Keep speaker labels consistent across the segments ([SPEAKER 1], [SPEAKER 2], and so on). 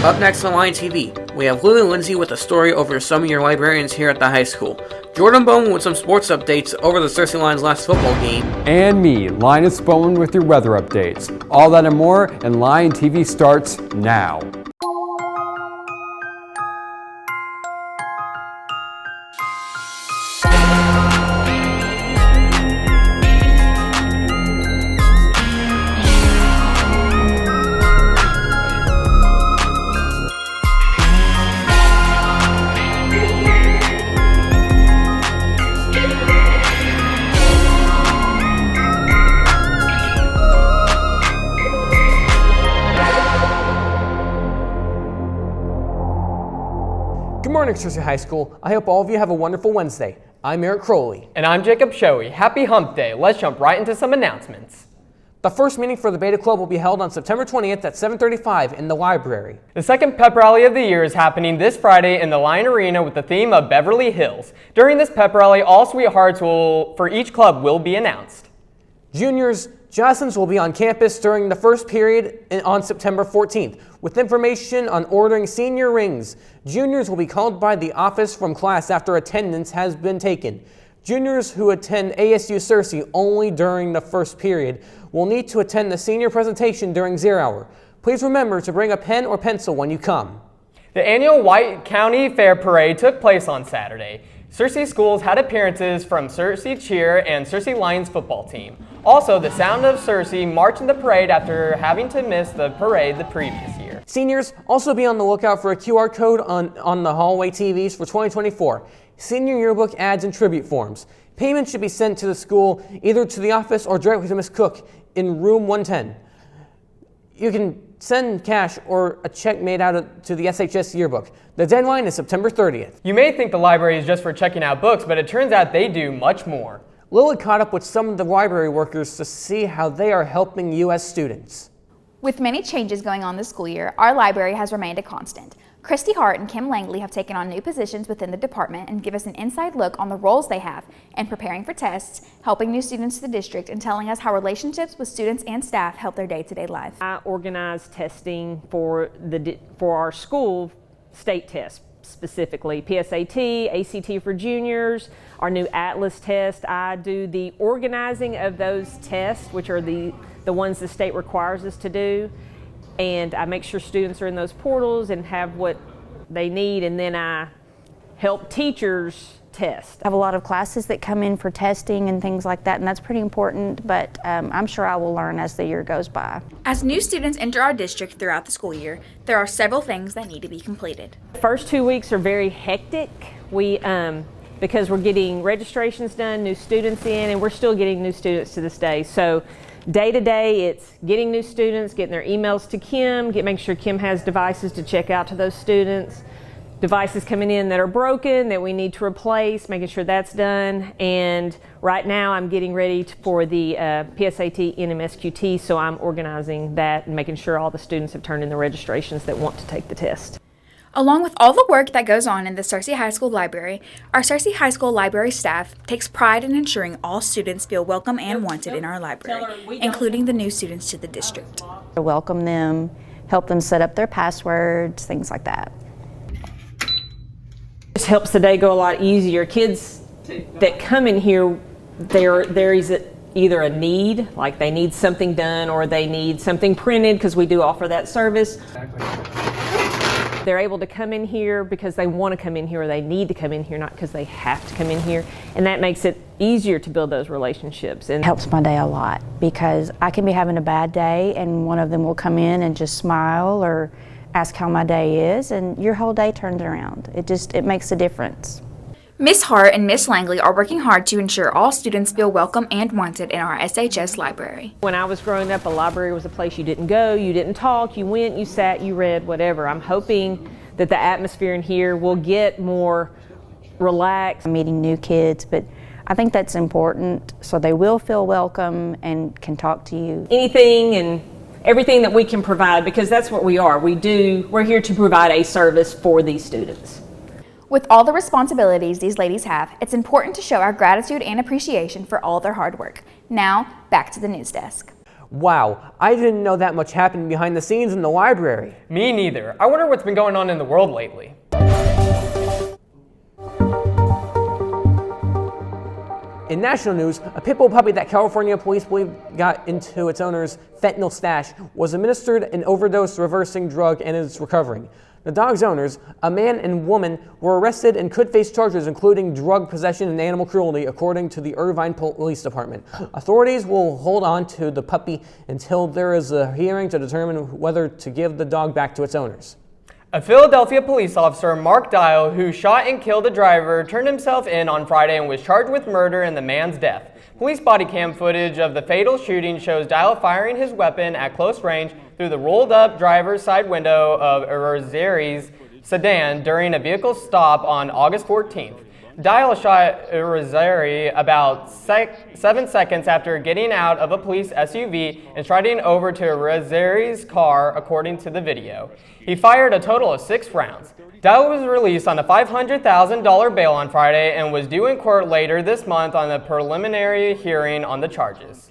[SPEAKER 1] Up next on LTV, we have Lily Lindsay with a story over some of your librarians here at the high school. Jordan Bowman with some sports updates over the Cersei Lions' last football game.
[SPEAKER 2] And me, Linus Bowman with your weather updates. All that and more, and Lion TV starts now.
[SPEAKER 3] Good morning, Cersei High School. I hope all of you have a wonderful Wednesday. I'm Eric Crowley.
[SPEAKER 4] And I'm Jacob Shoei. Happy Hump Day. Let's jump right into some announcements.
[SPEAKER 3] The first meeting for the Beta Club will be held on September 20th at 7:35 in the library.
[SPEAKER 4] The second pep rally of the year is happening this Friday in the Lion Arena with the theme of Beverly Hills. During this pep rally, all sweethearts for each club will be announced.
[SPEAKER 3] Juniors, Jostens will be on campus during the first period on September 14th with information on ordering senior rings. Juniors will be called by the office from class after attendance has been taken. Juniors who attend ASU Cersei only during the first period will need to attend the senior presentation during 0 hour. Please remember to bring a pen or pencil when you come.
[SPEAKER 4] The annual White County Fair Parade took place on Saturday. Cersei schools had appearances from Cersei Cheer and Cersei Lions football team. Also, the Sound of Cersei marched in the parade after having to miss the parade the previous year.
[SPEAKER 3] Seniors, also be on the lookout for a QR code on the hallway TVs for 2024. Senior yearbook ads and tribute forms. Payment should be sent to the school, either to the office or directly to Ms. Cook in room 110. You can send cash or a check made out to the SHS yearbook. The deadline is September 30th.
[SPEAKER 4] You may think the library is just for checking out books, but it turns out they do much more.
[SPEAKER 3] Lily caught up with some of the library workers to see how they are helping U.S. students.
[SPEAKER 5] With many changes going on this school year, our library has remained a constant. Christy Hart and Kim Langley have taken on new positions within the department and give us an inside look on the roles they have in preparing for tests, helping new students to the district, and telling us how relationships with students and staff help their day-to-day life.
[SPEAKER 6] I organize testing for our school state tests, specifically PSAT, ACT for juniors, our new Atlas test. I do the organizing of those tests, which are the ones the state requires us to do. And I make sure students are in those portals and have what they need, and then I help teachers test.
[SPEAKER 7] I have a lot of classes that come in for testing and things like that, and that's pretty important, but I'm sure I will learn as the year goes by.
[SPEAKER 5] As new students enter our district throughout the school year, there are several things that need to be completed.
[SPEAKER 6] The first 2 weeks are very hectic. Because we're getting registrations done, new students in, and we're still getting new students to this day. So day to day, it's getting new students, getting their emails to Kim, making sure Kim has devices to check out to those students, devices coming in that are broken that we need to replace, making sure that's done. And right now I'm getting ready for the PSAT NMSQT, so I'm organizing that and making sure all the students have turned in the registrations that want to take the test.
[SPEAKER 5] Along with all the work that goes on in the Cersei High School Library, our Cersei High School Library staff takes pride in ensuring all students feel welcome and wanted in our library, including the new students to the district.
[SPEAKER 7] Welcome them, help them set up their passwords, things like that.
[SPEAKER 6] This helps the day go a lot easier. Kids that come in here, there is either a need, like they need something done, or they need something printed, because we do offer that service. They're able to come in here because they want to come in here, or they need to come in here, not because they have to come in here. And that makes it easier to build those relationships. And
[SPEAKER 7] It helps my day a lot, because I can be having a bad day and one of them will come in and just smile or ask how my day is, and your whole day turns around. It makes a difference.
[SPEAKER 5] Miss Hart and Miss Langley are working hard to ensure all students feel welcome and wanted in our SHS library.
[SPEAKER 6] when I was growing up, a library was a place you didn't go, you didn't talk, you went, you sat, you read, whatever. I'm hoping that the atmosphere in here will get more relaxed.
[SPEAKER 7] I'm meeting new kids, but I think that's important, so they will feel welcome and can talk to you.
[SPEAKER 6] Anything and everything that we can provide, because that's what we are. We're here to provide a service for these students.
[SPEAKER 5] With all the responsibilities these ladies have, it's important to show our gratitude and appreciation for all their hard work. Now, back to the news desk.
[SPEAKER 3] Wow, I didn't know that much happened behind the scenes in the library.
[SPEAKER 4] Me neither. I wonder what's been going on in the world lately.
[SPEAKER 3] In national news, a pit bull puppy that California police believe got into its owner's fentanyl stash was administered an overdose-reversing drug and is recovering. The dog's owners, a man and woman, were arrested and could face charges including drug possession and animal cruelty, according to the Irvine Police Department. Authorities will hold on to the puppy until there is a hearing to determine whether to give the dog back to its owners.
[SPEAKER 4] A Philadelphia police officer, Mark Dial, who shot and killed a driver, turned himself in on Friday and was charged with murder in the man's death. Police body cam footage of the fatal shooting shows Dial firing his weapon at close range through the rolled-up driver's side window of Irizarry's sedan during a vehicle stop on August 14th. Dial shot Irizarry about 7 seconds after getting out of a police SUV and striding over to Irizarry's car, according to the video. He fired a total of 6 rounds. Dial was released on a $500,000 bail on Friday and was due in court later this month on a preliminary hearing on the charges.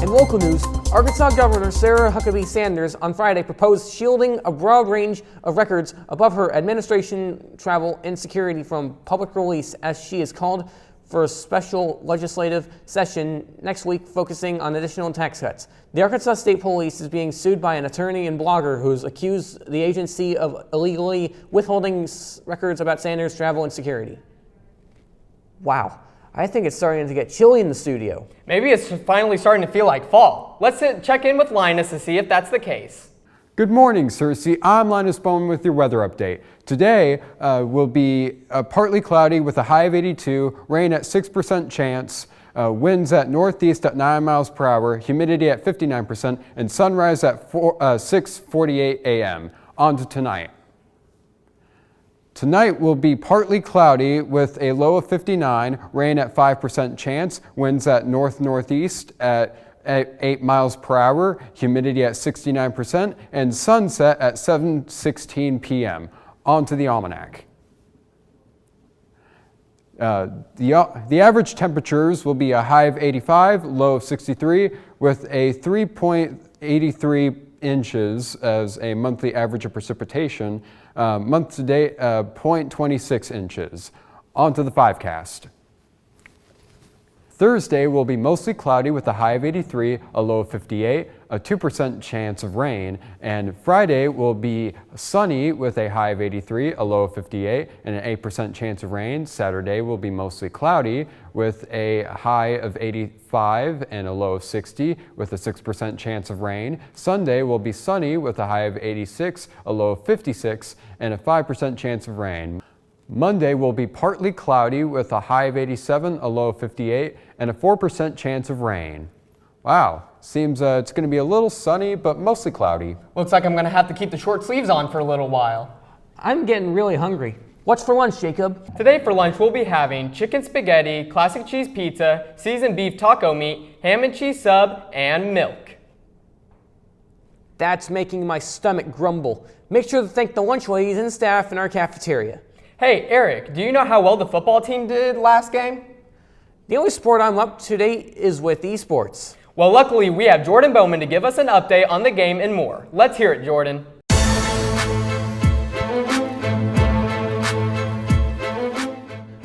[SPEAKER 3] In local news, Arkansas Governor Sarah Huckabee Sanders on Friday proposed shielding a broad range of records above her administration, travel, and security from public release, as she is called for a special legislative session next week focusing on additional tax cuts. The Arkansas State Police is being sued by an attorney and blogger who's accused the agency of illegally withholding records about Sanders' travel and security. Wow. I think it's starting to get chilly in the studio.
[SPEAKER 4] Maybe it's finally starting to feel like fall. Let's check in with Linus to see if that's the case.
[SPEAKER 2] Good morning, Cersei. I'm Linus Bowman with your weather update. Today will be partly cloudy with a high of 82, rain at 6% chance, winds at northeast at 9 miles per hour, humidity at 59%, and sunrise at 6:48 a.m. On to tonight. Tonight will be partly cloudy with a low of 59, rain at 5% chance, winds at north-northeast at 8 miles per hour, humidity at 69%, and sunset at 7:16 p.m. On to the almanac. The average temperatures will be a high of 85, low of 63, with a 3.83 inches as a monthly average of precipitation. Month to date, 0.26 inches. On to the 5cast. Thursday will be mostly cloudy with a high of 83, a low of 58, a 2% chance of rain, and Friday will be sunny with a high of 83, a low of 58, and an 8% chance of rain. Saturday will be mostly cloudy with a high of 85 and a low of 60 with a 6% chance of rain. Sunday will be sunny with a high of 86, a low of 56, and a 5% chance of rain. Monday will be partly cloudy with a high of 87, a low of 58, and a 4% chance of rain. Wow, seems it's going to be a little sunny, but mostly cloudy.
[SPEAKER 4] Looks like I'm going to have to keep the short sleeves on for a little while.
[SPEAKER 3] I'm getting really hungry. What's for lunch, Jacob?
[SPEAKER 4] Today for lunch we'll be having chicken spaghetti, classic cheese pizza, seasoned beef taco meat, ham and cheese sub, and milk.
[SPEAKER 3] That's making my stomach grumble. Make sure to thank the lunch ladies and staff in our cafeteria.
[SPEAKER 4] Hey, Eric, do you know how well the football team did last game?
[SPEAKER 3] The only sport I'm up to date is with esports.
[SPEAKER 4] Well, luckily we have Jordan Bowman to give us an update on the game and more. Let's hear it, Jordan.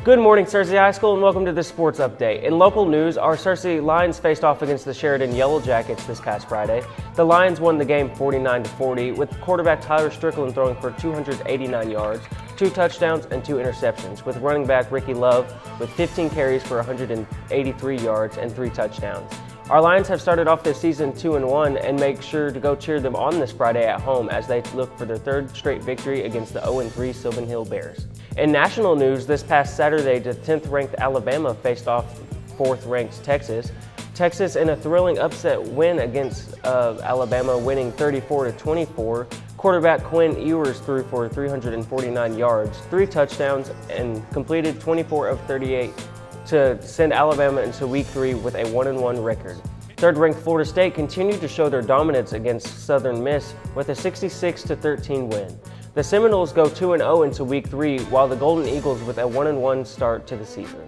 [SPEAKER 8] Good morning, Searcy High School, and welcome to this sports update. In local news, our Searcy Lions faced off against the Sheridan Yellow Jackets this past Friday. The Lions won the game 49-40, with quarterback Tyler Strickland throwing for 289 yards, 2 touchdowns, and 2 interceptions, with running back Ricky Love with 15 carries for 183 yards and 3 touchdowns. Our Lions have started off this season 2-1 and make sure to go cheer them on this Friday at home as they look for their 3rd straight victory against the 0-3 Sylvan Hill Bears. In national news, this past Saturday, the 10th-ranked Alabama faced off 4th-ranked Texas. Texas in a thrilling upset win against Alabama, winning 34-24. Quarterback Quinn Ewers threw for 349 yards, 3 touchdowns, and completed 24 of 38 to send Alabama into Week 3 with a 1-1 record. 3rd-ranked Florida State continued to show their dominance against Southern Miss with a 66-13 win. The Seminoles go 2-0 into Week 3, while the Golden Eagles with a 1-1 start to the season.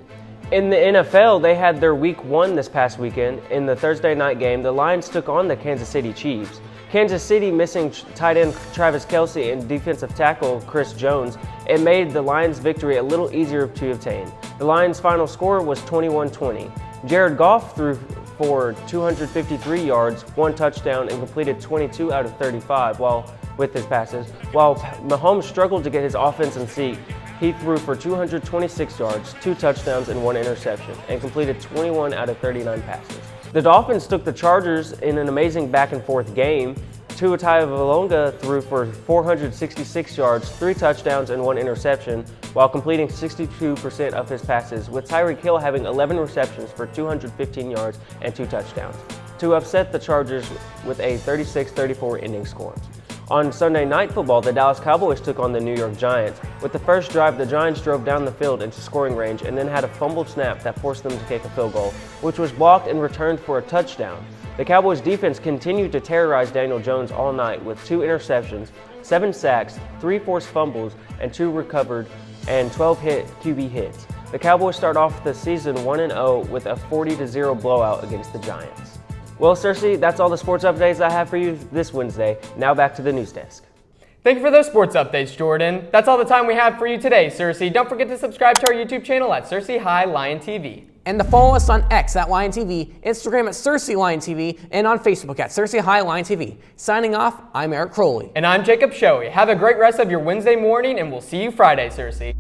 [SPEAKER 8] In the NFL, they had their Week 1 this past weekend. In the Thursday night game, the Lions took on the Kansas City Chiefs. Kansas City missing tight end Travis Kelce and defensive tackle Chris Jones, it made the Lions' victory a little easier to obtain. The Lions' final score was 21-20. Jared Goff threw for 253 yards, 1 touchdown, and completed 22 out of 35 with his passes. While Mahomes struggled to get his offense in sync, he threw for 226 yards, 2 touchdowns, and 1 interception, and completed 21 out of 39 passes. The Dolphins took the Chargers in an amazing back-and-forth game. Tua Tagovailoa threw for 466 yards, 3 touchdowns, and 1 interception, while completing 62% of his passes, with Tyreek Hill having 11 receptions for 215 yards and 2 touchdowns, to upset the Chargers with a 36-34 ending score. On Sunday Night Football, the Dallas Cowboys took on the New York Giants. With the first drive, the Giants drove down the field into scoring range and then had a fumbled snap that forced them to kick a field goal, which was blocked and returned for a touchdown. The Cowboys defense continued to terrorize Daniel Jones all night with 2 interceptions, 7 sacks, 3 forced fumbles, and 2 recovered, and 12 QB hits. The Cowboys start off the season 1-0 with a 40-0 blowout against the Giants. Well, Cersei, that's all the sports updates I have for you this Wednesday. Now back to the news desk.
[SPEAKER 4] Thank you for those sports updates, Jordan. That's all the time we have for you today, Cersei. Don't forget to subscribe to our YouTube channel at Cersei High Lion TV.
[SPEAKER 3] And to follow us on X at Lion TV, Instagram at Cersei Lion TV, and on Facebook at Cersei High Lion TV. Signing off, I'm Eric Crowley.
[SPEAKER 4] And I'm Jacob Shoei. Have a great rest of your Wednesday morning, and we'll see you Friday, Cersei.